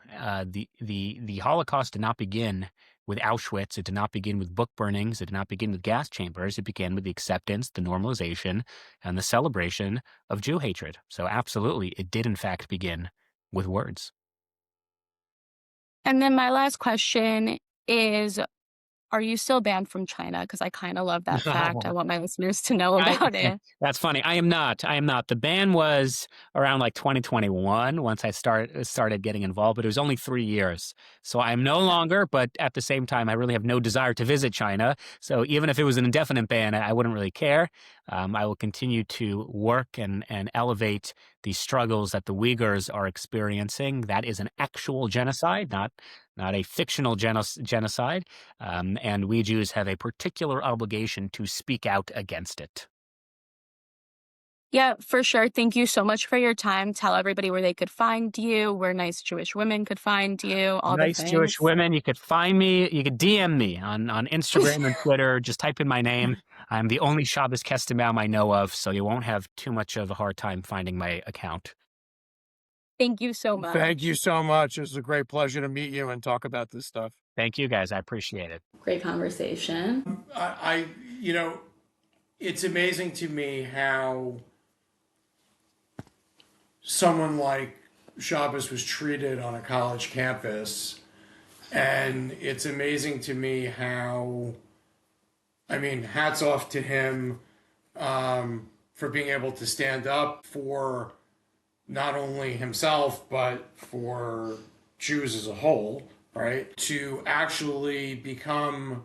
The Holocaust did not begin with Auschwitz. It did not begin with book burnings. It did not begin with gas chambers. It began with the acceptance, the normalization, and the celebration of Jew hatred. So absolutely, it did in fact begin with words. And then my last question is, are you still banned from China? Because I kind of love that fact. I want my listeners to know I about it. That's funny. I am not. I am not. The ban was around like 2021 once I started getting involved, but it was only 3 years. So I am no longer, but at the same time, I really have no desire to visit China. So even if it was an indefinite ban, I wouldn't really care. I will continue to work and elevate the struggles that the Uyghurs are experiencing. That is an actual genocide, not a fictional genocide. And we Jews have a particular obligation to speak out against it. Yeah, for sure. Thank you so much for your time. Tell everybody where they could find you, where nice Jewish women could find you, all the Nice Jewish things. women. You could find me. You could DM me on Instagram and Twitter. Just type in my name. I'm the only Shabbos Kestenbaum I know of, so you won't have too much of a hard time finding my account. Thank you so Thank you much. so much. It was a great pleasure to meet you and talk about this stuff. Thank you, guys. I appreciate it. Great conversation. It's amazing to me how someone like Shabbos was treated on a college campus. And it's amazing to me how, hats off to him for being able to stand up for not only himself, but for Jews as a whole, right? To actually become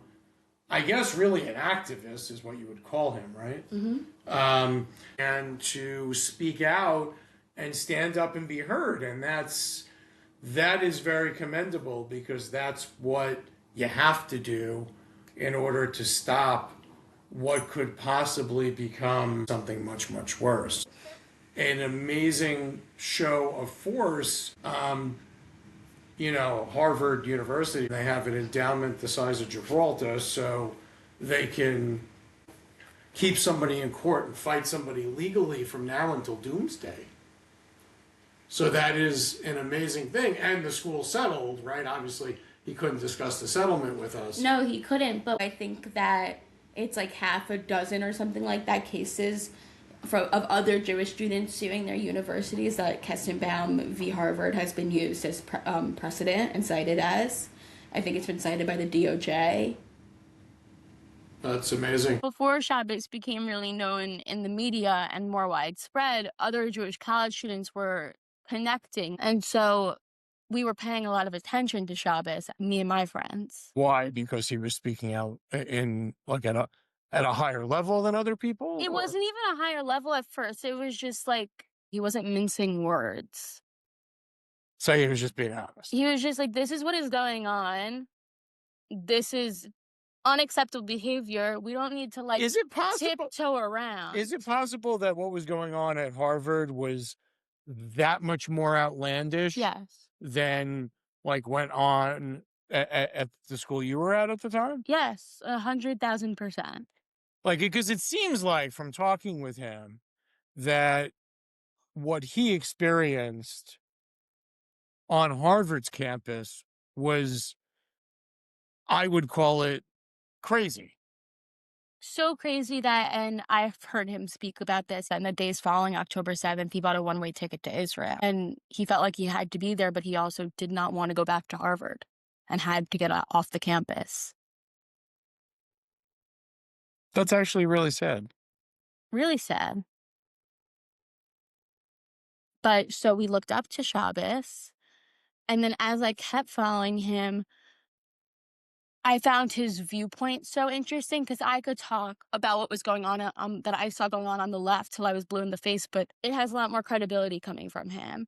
I guess really an activist is what you would call him, right? And to speak out and stand up and be heard. And that is very commendable, because that's what you have to do in order to stop what could possibly become something much, much worse. An amazing show of force. Harvard University, they have an endowment the size of Gibraltar, so they can keep somebody in court and fight somebody legally from now until doomsday. So that is an amazing thing. And the school settled, right? Obviously, he couldn't discuss the settlement with us. No, he couldn't, but I think that it's like half a dozen or something like that cases of other Jewish students suing their universities that Kestenbaum v. Harvard has been used as precedent and cited as. I think it's been cited by the DOJ. That's amazing. Before Shabbos became really known in the media and more widespread, other Jewish college students were connecting. And so we were paying a lot of attention to Shabbos, me and my friends. Why? Because he was speaking out in at a higher level than other people? It wasn't even a higher level at first. It was just like he wasn't mincing words. So he was just being honest. He was just like, this is what is going on. This is unacceptable behavior. We don't need to Is it possible? tiptoe around. Is it possible that what was going on at Harvard was that much more outlandish? Yes. Than went on at the school you were at the time? Yes, 100,000%. Because it seems like from talking with him that what he experienced on Harvard's campus was, I would call it, crazy. So crazy that, and I've heard him speak about this, in the days following October 7th, he bought a one-way ticket to Israel. And he felt like he had to be there, but he also did not want to go back to Harvard and had to get off the campus. That's actually really sad. Really sad. But so we looked up to Shabbos, and then as I kept following him, I found his viewpoint so interesting because I could talk about what was going on that I saw going on the left till I was blue in the face, but it has a lot more credibility coming from him.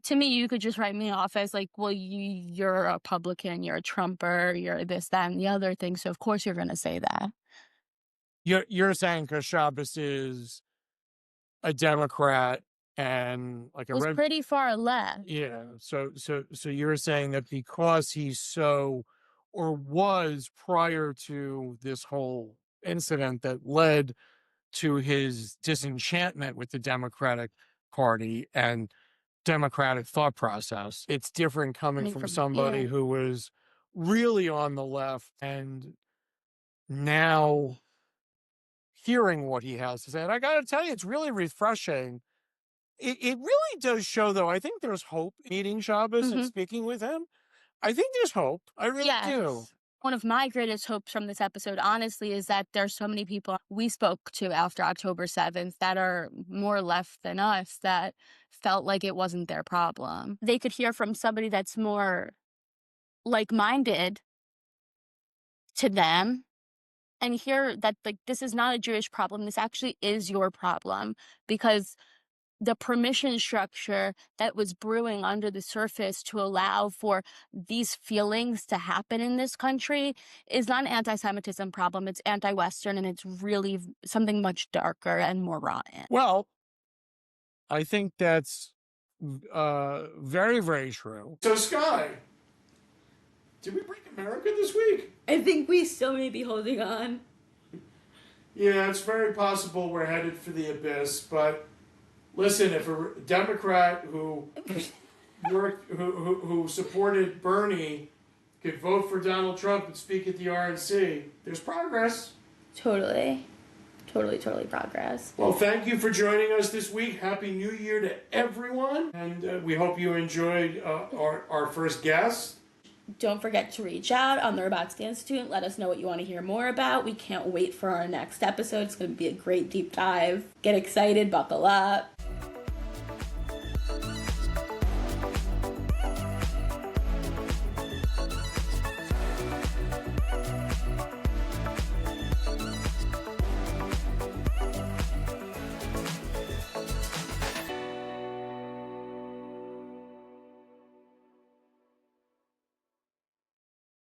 To me, you could just write me off as well, you're a Republican, you're a Trumper, you're this, that, and the other thing, so of course you're going to say that. You're saying because Shabbos is a Democrat and was pretty far left. Yeah. So you're saying that because he's so, or was prior to this whole incident that led to his disenchantment with the Democratic Party and Democratic thought process, it's different coming from somebody who was really on the left and now hearing what he has to say. And I got to tell you, it's really refreshing. It really does show, though. I think there's hope in meeting Shabbos and speaking with him. I think there's hope. I really do. One of my greatest hopes from this episode, honestly, is that there's so many people we spoke to after October 7th that are more left than us that felt like it wasn't their problem. They could hear from somebody that's more like-minded to them and hear that this is not a Jewish problem. This actually is your problem, because the permission structure that was brewing under the surface to allow for these feelings to happen in this country is not an anti-Semitism problem. It's anti-Western, and it's really something much darker and more rotten. Well, I think that's very, very true. So, Sky, did we break America this week? I think we still may be holding on. Yeah, it's very possible we're headed for the abyss, but listen, if a Democrat who supported Bernie could vote for Donald Trump and speak at the RNC, there's progress. Totally progress. Well, thank you for joining us this week. Happy New Year to everyone. And we hope you enjoyed our first guest. Don't forget to reach out on the Robotsky Institute. Let us know what you want to hear more about. We can't wait for our next episode. It's going to be a great deep dive. Get excited, buckle up.